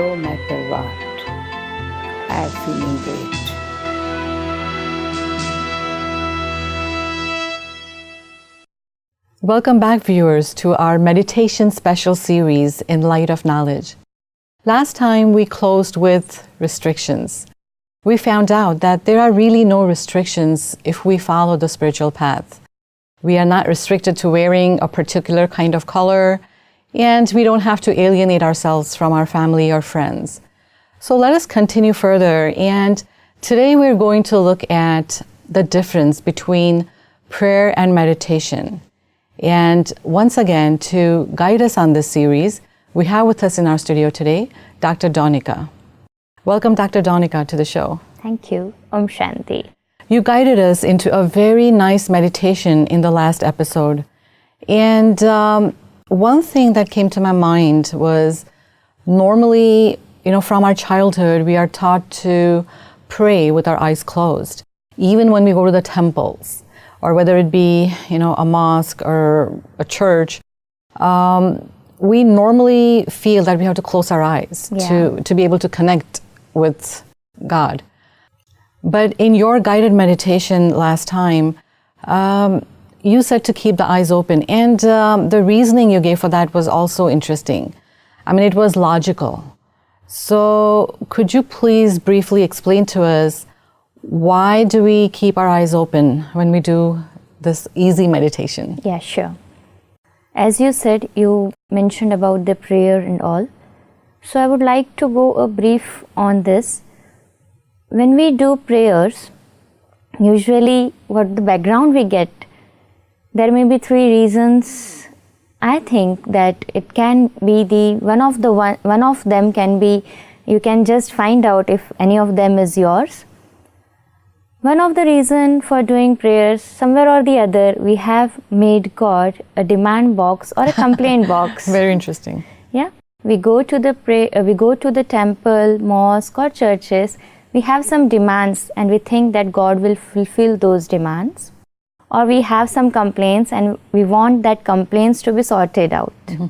no matter what. I'm feeling great. Welcome back, viewers, to our meditation special series in Light of Knowledge. Last time we closed with restrictions. We found out that there are really no restrictions if we follow the spiritual path. We are not restricted to wearing a particular kind of color, and we don't have to alienate ourselves from our family or friends. So let us continue further, and today we're going to look at the difference between prayer and meditation. And once again, to guide us on this series, we have with us in our studio today, Dr. Donika. Welcome, Dr. Donika, to the show. Thank you. Om Shanti. You guided us into a very nice meditation in the last episode. And one thing that came to my mind was normally, from our childhood, we are taught to pray with our eyes closed, even when we go to the temples, or whether it be, a mosque or a church. We normally feel that we have to close our eyes to be able to connect with God. But in your guided meditation last time, you said to keep the eyes open. And the reasoning you gave for that was also interesting. I mean, it was logical. So could you please briefly explain to us, why do we keep our eyes open when we do this easy meditation? Yeah, sure. As you said, you mentioned about the prayer and all. So I would like to go a brief on this. When we do prayers, usually what the background we get, there may be three reasons. I think that it can be one of them can be, you can just find out if any of them is yours. One of the reasons for doing prayers, somewhere or the other, we have made God a demand box or a complaint box. Very interesting. Yeah. We go to the temple, mosque or churches, we have some demands and we think that God will fulfill those demands. Or we have some complaints and we want that complaints to be sorted out. Mm-hmm.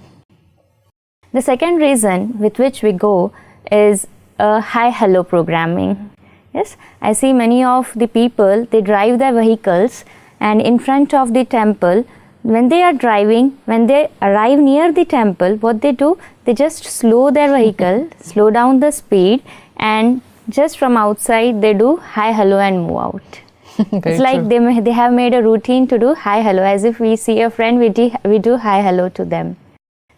The second reason with which we go is hi-hello programming. Yes, I see many of the people, they drive their vehicles and in front of the temple, when they are driving, when they arrive near the temple, what they do, they just slow their vehicle, slow down the speed, and just from outside they do hi, hello and move out. It's like they have made a routine to do hi, hello. As if we see a friend, we do hi, hello to them.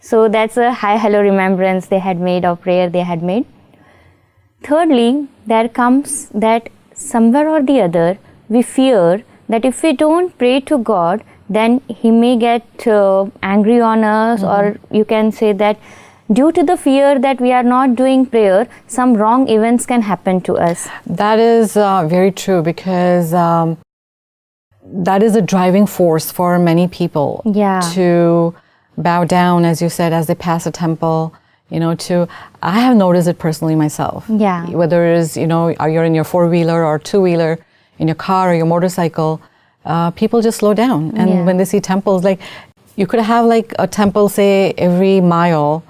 So that's a hi, hello remembrance they had made, or prayer they had made. Thirdly, there comes that somewhere or the other, we fear that if we don't pray to God, then He may get angry on us, or you can say that due to the fear that we are not doing prayer, some wrong events can happen to us. That is very true, because that is a driving force for many people to bow down, as you said, as they pass a temple. I have noticed it personally myself. Yeah. Whether it is, you're in your four-wheeler or two-wheeler, in your car or your motorcycle, people just slow down. And when they see temples, like you could have like a temple, say, every mile,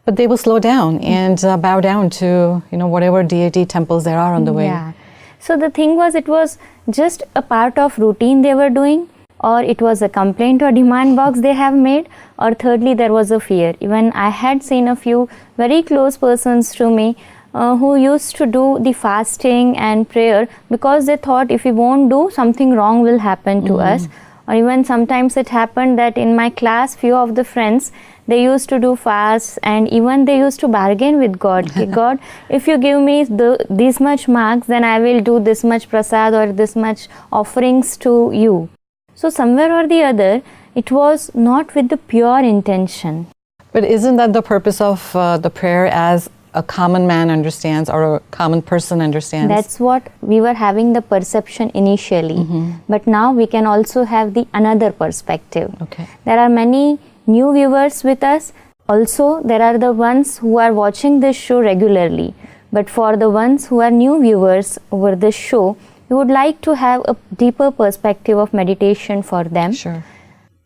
but they will slow down and bow down to, whatever deity temples there are on the way. Yeah. So the thing was, it was just a part of routine they were doing, or it was a complaint or demand box they have made, or thirdly, there was a fear. Even I had seen a few very close persons to me who used to do the fasting and prayer because they thought if we won't do, something wrong will happen to us. Or even sometimes it happened that in my class, few of the friends, they used to do fasts, and even they used to bargain with God. God, if you give me this much marks, then I will do this much prasad or this much offerings to you. So somewhere or the other, it was not with the pure intention. But isn't that the purpose of the prayer, as a common man understands or a common person understands? That's what we were having the perception initially. But now we can also have the another perspective. Okay. There are many new viewers with us. Also, there are the ones who are watching this show regularly. But for the ones who are new viewers over this show, we would like to have a deeper perspective of meditation for them. Sure.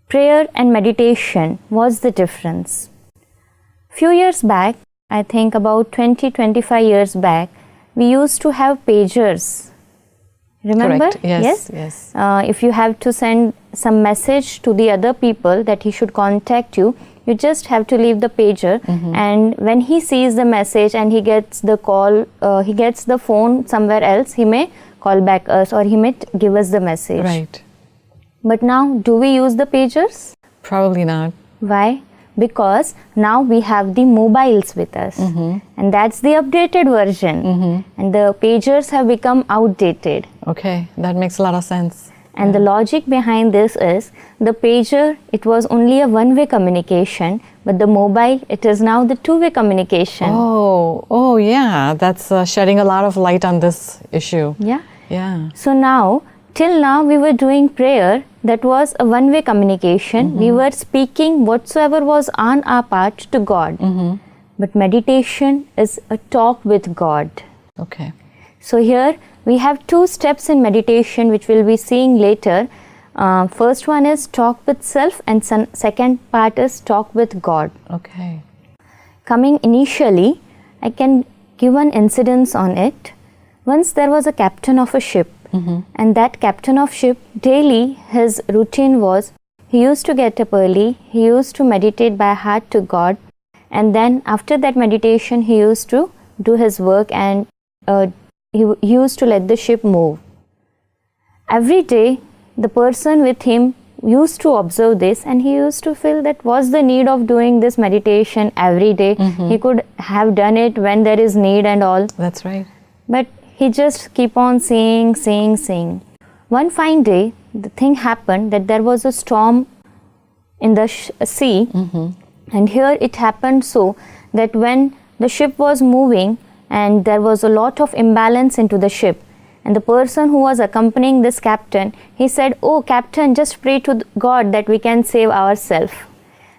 Prayer and meditation, what's the difference? Few years back, I think about 20-25 years back, we used to have pagers. Remember? Correct. Yes. If you have to send some message to the other people that he should contact you, you just have to leave the pager, and when he sees the message and he gets the call, he gets the phone somewhere else, he may call back us or he may give us the message. Right. But now, do we use the pagers? Probably not. Why? Because now we have the mobiles with us, and that's the updated version, and the pagers have become outdated. Okay, that makes a lot of sense. And the logic behind this is, the pager, it was only a one-way communication, but the mobile, it is now the two-way communication. Oh yeah, that's shedding a lot of light on this issue. Yeah. So now, till now we were doing prayer, that was a one-way communication. We were speaking whatsoever was on our part to God. But meditation is a talk with God. Okay. So here we have two steps in meditation which we'll be seeing later. First one is talk with self, and second part is talk with God. Okay. Coming initially, I can give an incidence on it. Once there was a captain of a ship, and that captain of ship, daily his routine was, he used to get up early, he used to meditate by heart to God, and then after that meditation he used to do his work, and he used to let the ship move. Every day the person with him used to observe this, and he used to feel that what's the need of doing this meditation every day. He could have done it when there is need and all. That's right. But he just keep on saying. One fine day, the thing happened that there was a storm in the sea, and here it happened so that when the ship was moving and there was a lot of imbalance into the ship, and the person who was accompanying this captain, he said, "Oh captain, just pray to God that we can save ourselves."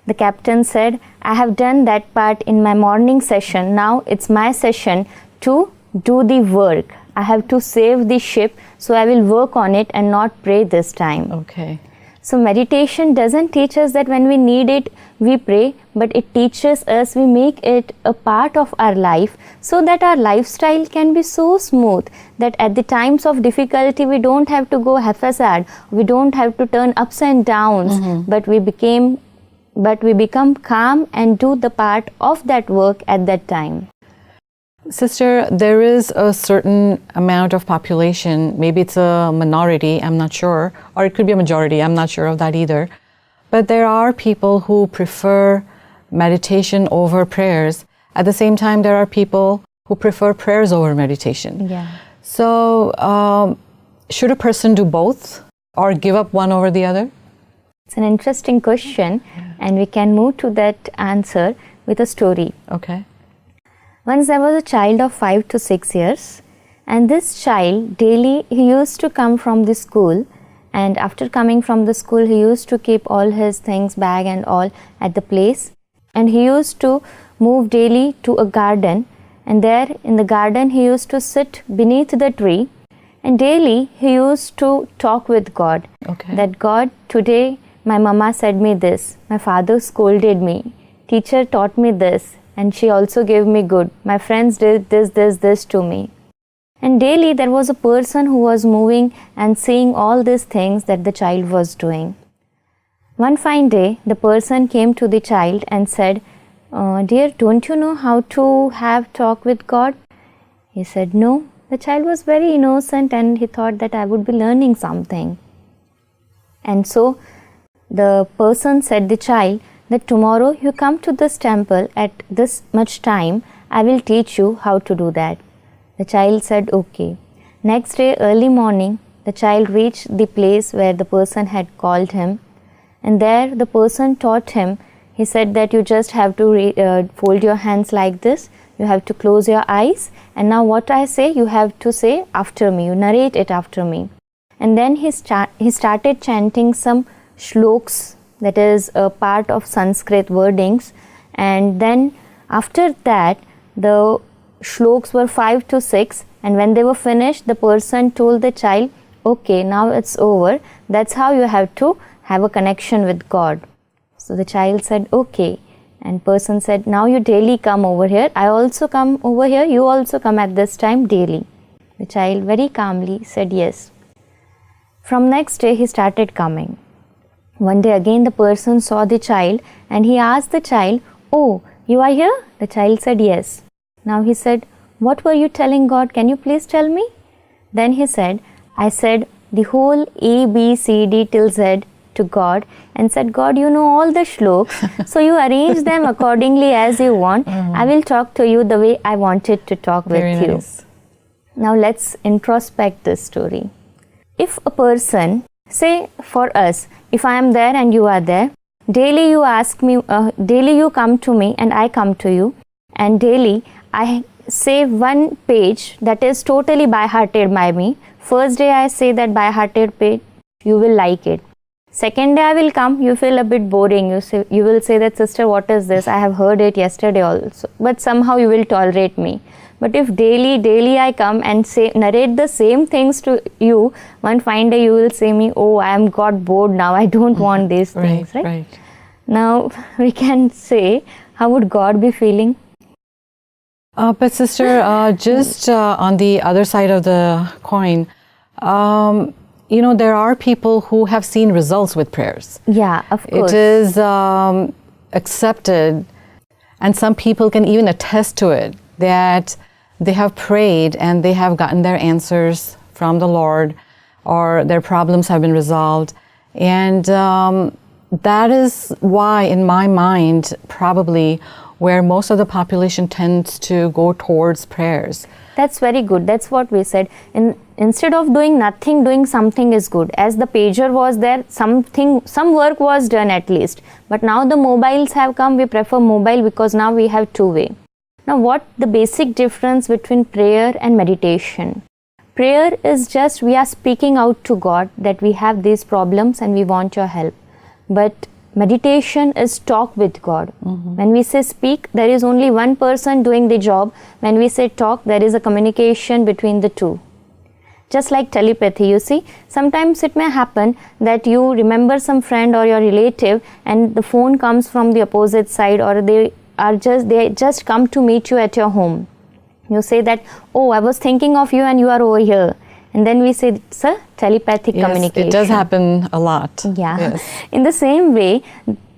The captain said, "I have done that part in my morning session. Now it's my session to do the work. I have to save the ship, so I will work on it and not pray this time." Okay. So meditation doesn't teach us that when we need it, we pray, but it teaches us, we make it a part of our life so that our lifestyle can be so smooth that at the times of difficulty, we don't have to go haphazard, we don't have to turn ups and downs, but we become calm and do the part of that work at that time. Sister, there is a certain amount of population, maybe it's a minority, I'm not sure, or it could be a majority, I'm not sure of that either. But there are people who prefer meditation over prayers. At the same time, there are people who prefer prayers over meditation. Yeah. So, should a person do both or give up one over the other? It's an interesting question, and we can move to that answer with a story. Okay. Once there was a child of 5 to 6 years, and this child daily he used to come from the school, and after coming from the school he used to keep all his things, bag and all at the place, and he used to move daily to a garden, and there in the garden he used to sit beneath the tree, and daily he used to talk with God. Okay. That God, today my mama said me this, my father scolded me, teacher taught me this, and she also gave me good. My friends did this to me. And daily there was a person who was moving and seeing all these things that the child was doing. One fine day, the person came to the child and said, "Dear, don't you know how to have talk with God?" He said, "No." The child was very innocent and he thought that I would be learning something. And so the person said the child, that tomorrow you come to this temple at this much time, I will teach you how to do that. The child said, "Okay." Next day, early morning, the child reached the place where the person had called him, and there the person taught him. He said that you just have to fold your hands like this, you have to close your eyes, and now what I say, you have to say after me, you narrate it after me. And then he started chanting some shloks, that is a part of Sanskrit wordings, and then after that the shloks were 5 to 6, and when they were finished, the person told the child, "Okay, now it's over, that's how you have to have a connection with God." So the child said, "Okay," And person said, now you daily come over here. I also come over here. You also come at this time daily. The child very calmly said yes. From next day he started coming. One day again the person saw the child and he asked the child, oh, you are here? The child said yes. Now he said, what were you telling God? Can you please tell me? Then he said, I said the whole A, B, C, D till Z to God and said, God, you know all the shloks, so you arrange them accordingly as you want. I will talk to you the way I wanted to talk Very with nice. you. Now let's introspect this story. If a person, say for us, if I am there and you are there, daily you ask me, daily you come to me and I come to you, and daily I say one page that is totally by-hearted by me. First day I say that by-hearted page, you will like it. Second day I will come, you feel a bit boring. You will say that, sister, what is this? I have heard it yesterday also. But somehow you will tolerate me. But if daily I come and say, narrate the same things to you, one fine day you will say me, oh, I am got bored now. I don't want these things, right? Now we can say, how would God be feeling? But sister, just on the other side of the coin, you know, there are people who have seen results with prayers. Yeah, of course. It is accepted, and some people can even attest to it, that they have prayed and they have gotten their answers from the Lord, or their problems have been resolved. And that is why, in my mind, probably where most of the population tends to go towards prayers. That's very good. That's what we said. Instead of doing nothing, doing something is good. As the pager was there, some work was done at least. But now the mobiles have come, we prefer mobile because now we have two-way. Now what the basic difference between prayer and meditation? Prayer is just we are speaking out to God that we have these problems and we want your help. But meditation is talk with God. When we say speak, there is only one person doing the job. When we say talk, there is a communication between the two. Just like telepathy, you see, sometimes it may happen that you remember some friend or your relative and the phone comes from the opposite side, or they just come to meet you at your home. You say that, oh, I was thinking of you and you are over here. And then we say, sir, telepathic communication. It does happen a lot. Yeah. Yes. In the same way,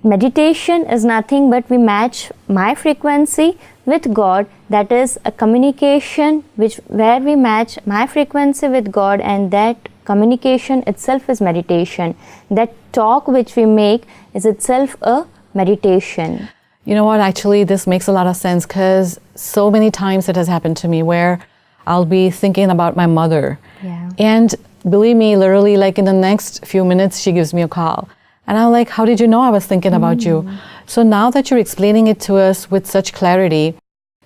meditation is nothing but we match my frequency with God. That is a communication where we match my frequency with God, and that communication itself is meditation. That talk which we make is itself a meditation. You know what, actually this makes a lot of sense, because so many times it has happened to me where I'll be thinking about my mother. Yeah. And believe me, literally like in the next few minutes, she gives me a call. And I'm like, how did you know I was thinking about you? So now that you're explaining it to us with such clarity,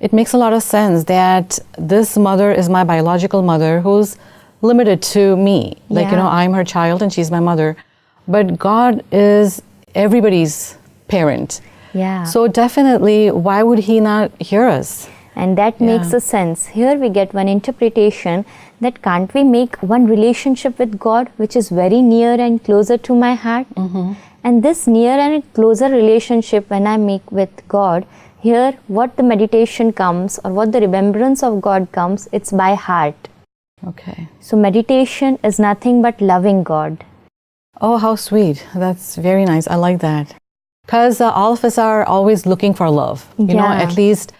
it makes a lot of sense that this mother is my biological mother who's limited to me. Like, you know, I'm her child and she's my mother. But God is everybody's parent. Yeah. So definitely, why would He not hear us? And that makes a sense. Here we get one interpretation that can't we make one relationship with God which is very near and closer to my heart? And this near and closer relationship when I make with God, here what the meditation comes or what the remembrance of God comes, it's by heart. Okay. So meditation is nothing but loving God. Oh, how sweet. That's very nice. I like that. Because all of us are always looking for love. You know, at least,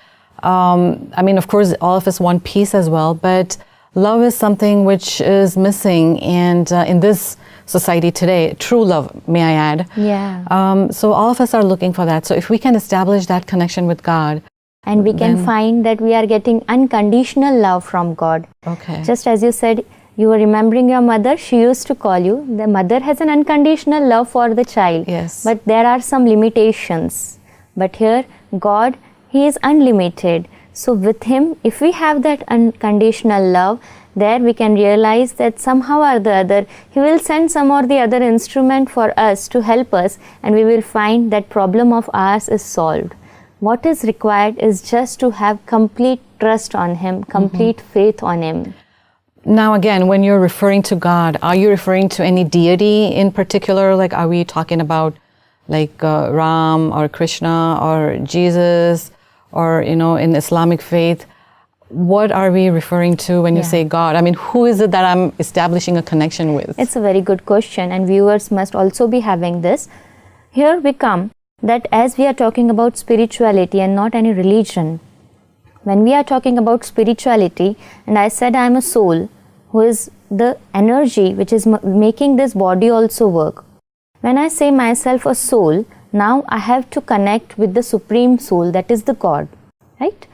I mean, of course, all of us want peace as well, but love is something which is missing. And in this society today, true love, may I add. Yeah. So all of us are looking for that. So if we can establish that connection with God. And we can find that we are getting unconditional love from God. Okay. Just as you said, you were remembering your mother, she used to call you. The mother has an unconditional love for the child. Yes. But there are some limitations. But here, God, He is unlimited. So with Him, if we have that unconditional love, there we can realize that somehow or the other, He will send some or the other instrument for us to help us, and we will find that problem of ours is solved. What is required is just to have complete trust on Him, complete faith on Him. Now again, when you're referring to God, are you referring to any deity in particular? Like, are we talking about like Ram or Krishna or Jesus, or in Islamic faith, what are we referring to when you say God? I mean, who is it that I'm establishing a connection with? It's a very good question, and viewers must also be having this. Here we come that as we are talking about spirituality and not any religion, when we are talking about spirituality, and I said I am a soul who is the energy which is making this body also work. When I say myself a soul, now I have to connect with the supreme soul, that is the God, right?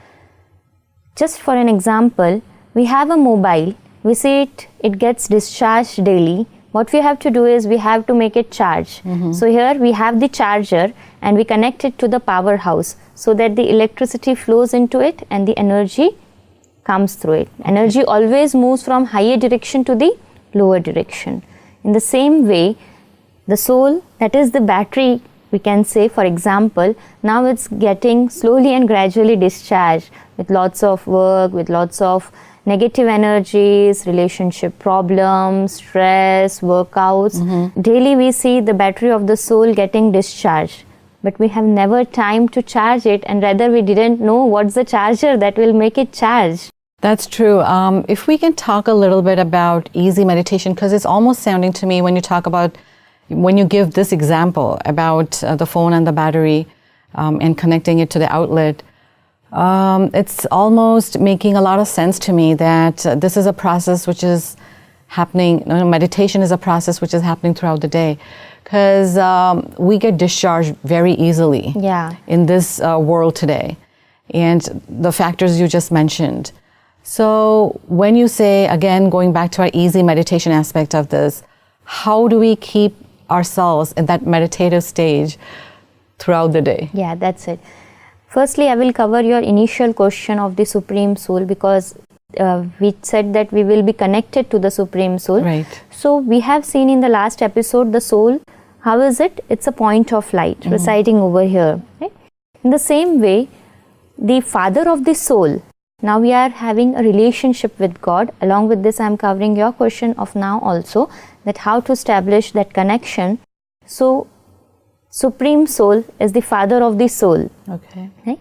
Just for an example, we have a mobile, we say it gets discharged daily. What we have to do is we have to make it charge. So here we have the charger and we connect it to the powerhouse so that the electricity flows into it and the energy comes through it. Energy always moves from higher direction to the lower direction. In the same way, the soul, that is the battery, we can say, for example, now it's getting slowly and gradually discharged with lots of work, with lots of negative energies, relationship problems, stress, workouts. Daily we see the battery of the soul getting discharged, but we have never time to charge it, and rather we didn't know what's the charger that will make it charge. That's true. If we can talk a little bit about easy meditation, because it's almost sounding to me when you give this example about the phone and the battery and connecting it to the outlet, it's almost making a lot of sense to me that this is a process which is happening, meditation is a process which is happening throughout the day, because we get discharged very easily in this world today, and the factors you just mentioned. So when you say, again, going back to our easy meditation aspect of this, how do we keep ourselves in that meditative stage throughout the day? Yeah, that's it. Firstly, I will cover your initial question of the Supreme Soul, because we said that we will be connected to the Supreme Soul. Right. So we have seen in the last episode the soul. How is it? It's a point of light residing over here. Right? In the same way, the Father of the soul. Now we are having a relationship with God. Along with this, I am covering your question of now also, that how to establish that connection. So Supreme Soul is the Father of the soul. Okay. Right?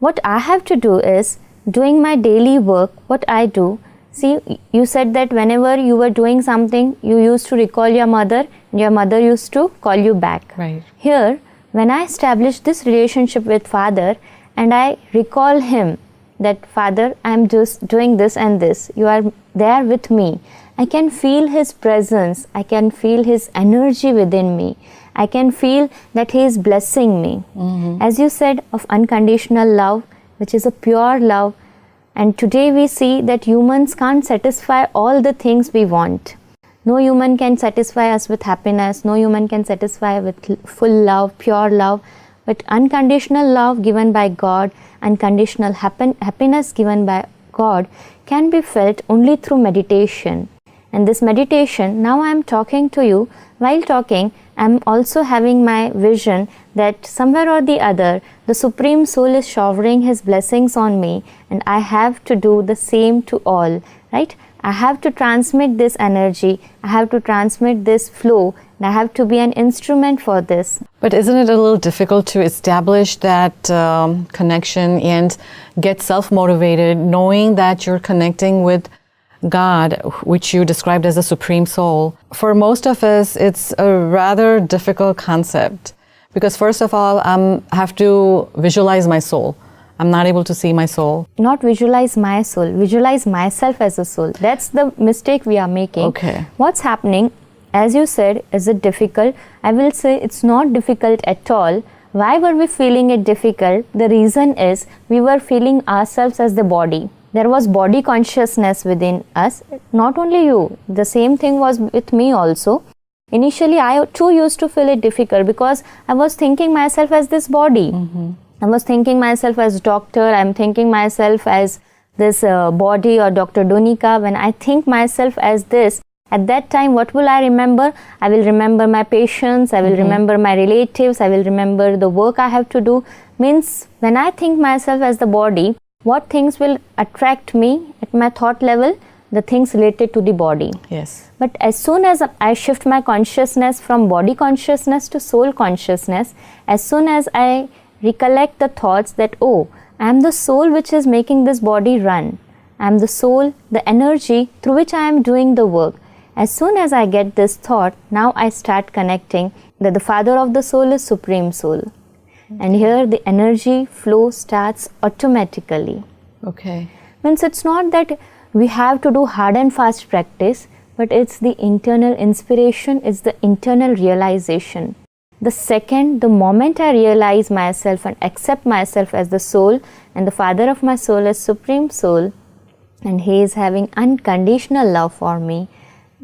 What I have to do is, doing my daily work, what I do, see, you said that whenever you were doing something, you used to recall your mother, and your mother used to call you back. Right. Here, when I establish this relationship with Father, and I recall him, that Father, I am just doing this and this, you are there with me, I can feel his presence, I can feel his energy within me, I can feel that he is blessing me. As you said, of unconditional love, which is a pure love, and today we see that humans can't satisfy all the things we want. No human can satisfy us with happiness, no human can satisfy with full love, pure love, but unconditional love given by God, unconditional happiness given by God can be felt only through meditation. And this meditation, now I am talking to you, while talking, I am also having my vision that somewhere or the other, the Supreme Soul is showering his blessings on me, and I have to do the same to all, right? I have to transmit this energy, I have to transmit this flow, and I have to be an instrument for this. But isn't it a little difficult to establish that connection and get self-motivated, knowing that you're connecting with God, which you described as a Supreme Soul? For most of us, it's a rather difficult concept, because first of all, I have to visualize my soul. I'm not able to see my soul. Not visualize my soul, visualize myself as a soul. That's the mistake we are making. Okay. What's happening, as you said, is it difficult? I will say it's not difficult at all. Why were we feeling it difficult? The reason is we were feeling ourselves as the body. There was body consciousness within us. Not only you, the same thing was with me also. Initially, I too used to feel it difficult because I was thinking myself as this body. I was thinking myself as doctor, I'm thinking myself as this body or Dr. Donika. When I think myself as this, at that time, what will I remember? I will remember my patients, I will remember my relatives, I will remember the work I have to do. Means, when I think myself as the body, what things will attract me at my thought level? the things related to the body. Yes. But as soon as I shift my consciousness from body consciousness to soul consciousness, as soon as I recollect the thoughts that, oh, I am the soul which is making this body run. I am the soul, the energy through which I am doing the work. As soon as I get this thought, now I start connecting that the father of the soul is Supreme Soul. And here the energy flow starts automatically. Okay. Means it's not that we have to do hard and fast practice, but it's the internal inspiration, it's the internal realization. The second, the moment I realize myself and accept myself as the soul, and the father of my soul is Supreme Soul, and he is having unconditional love for me,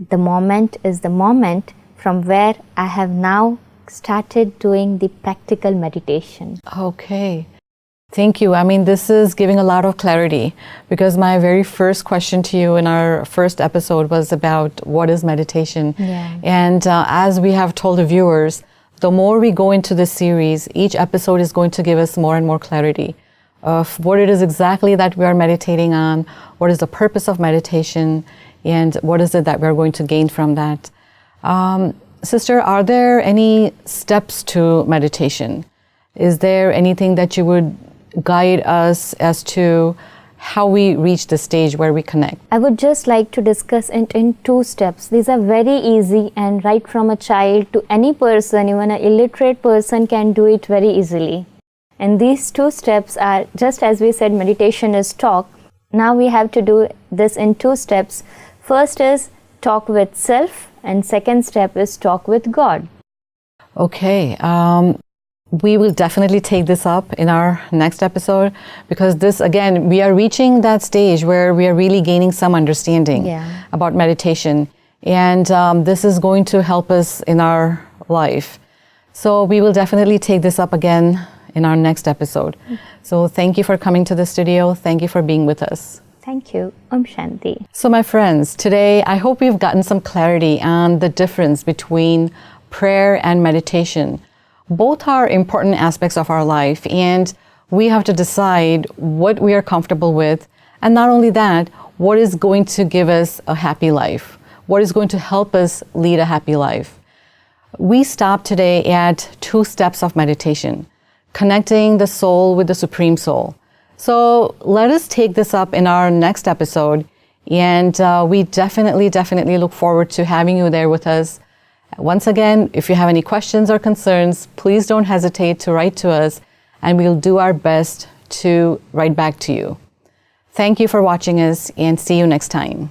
the moment is the moment from where I have now started doing the practical meditation. Okay. Thank you. I mean, this is giving a lot of clarity, because my very first question to you in our first episode was about what is meditation. Yeah. And as we have told the viewers, the more we go into this series, each episode is going to give us more and more clarity of what it is exactly that we are meditating on, what is the purpose of meditation, and what is it that we're going to gain from that. Sister, are there any steps to meditation? Is there anything that you would guide us as to how we reach the stage where we connect? I would just like to discuss it in 2 steps. These are very easy, and right from a child to any person, even an illiterate person can do it very easily. And these 2 steps are, just as we said, meditation is talk. Now we have to do this in 2 steps. First is talk with self, and second step is talk with God. Okay. We will definitely take this up in our next episode, because this, again, we are reaching that stage where we are really gaining some understanding about meditation. And this is going to help us in our life. So we will definitely take this up again in our next episode. So thank you for coming to the studio. Thank you for being with us. Thank you. Om Shanti. So my friends, today I hope we've gotten some clarity on the difference between prayer and meditation. Both are important aspects of our life, and we have to decide what we are comfortable with, and not only that, what is going to give us a happy life, what is going to help us lead a happy life. We stopped today at 2 steps of meditation, connecting the soul with the Supreme Soul. So let us take this up in our next episode, and we definitely look forward to having you there with us. Once again, if you have any questions or concerns, please don't hesitate to write to us, and we'll do our best to write back to you. Thank you for watching us, and see you next time.